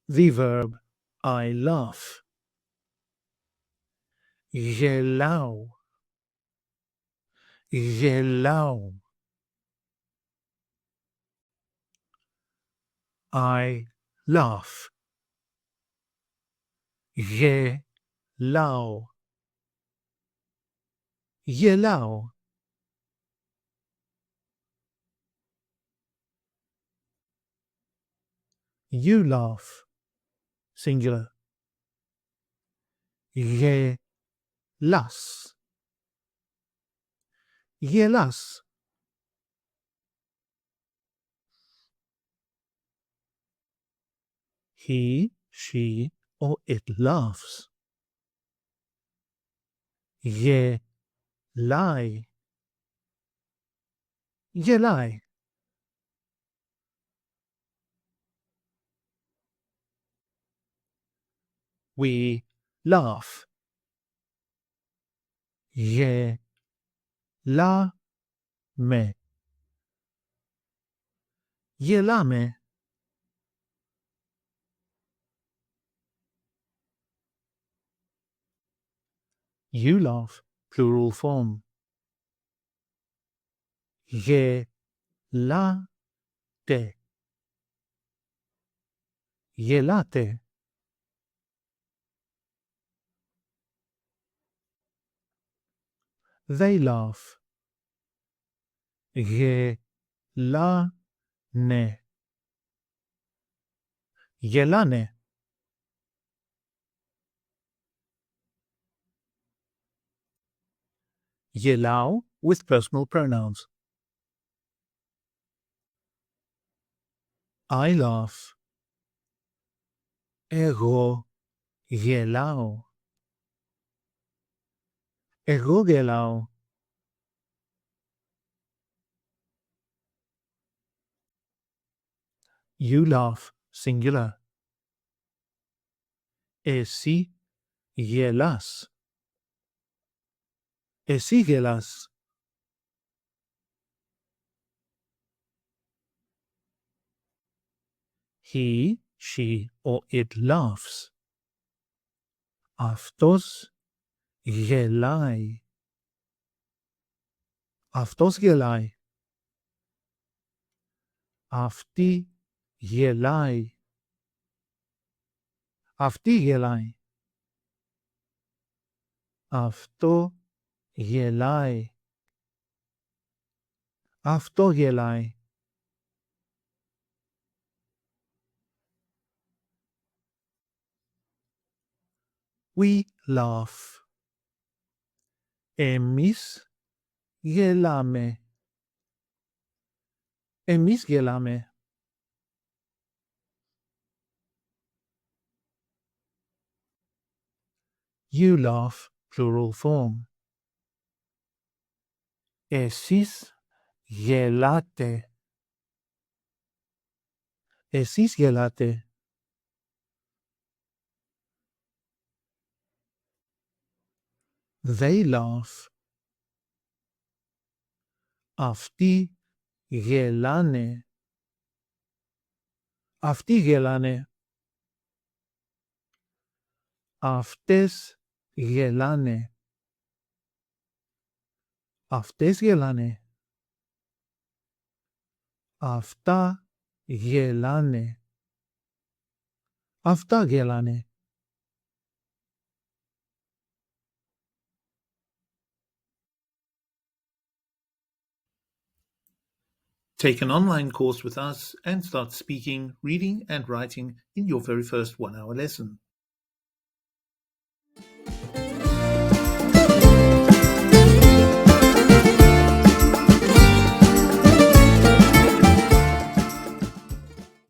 the verb I laugh. Γελάω. Γελάω. I laugh. Γελάω. Γελάω. You laugh. Singular. Γελάς. Γελάς. He, she, or it laughs. Γελάει. Γελάει. We laugh. Γελάμε. Γελάμε. You laugh, plural form. Γελάτε. Γελάτε. They laugh. Γελάνε. Γελάνε. Γελάω with personal pronouns. I laugh. Εγώ γελάω. Εγώ γελάω. You laugh, singular. Εσύ γελάς. Εσύ γελάς. He, she, or it laughs. Αυτός γελάει. Αυτός γελάει. Αυτή γελάει. Αυτή γελάει. Αυτό γελάει. Αυτό γελάει. We laugh. Εμείς γελάμε. Εμείς γελάμε. You laugh, plural form. Εσείς γελάτε. Εσείς γελάτε. They laugh. Αυτοί γελάνε. Αυτοί γελάνε. Αυτές γελάνε. Αυτές γελάνε. Αυτά γελάνε. Αυτά γελάνε. Take an online course with us and start speaking, reading, and writing in your very first 1-hour lesson.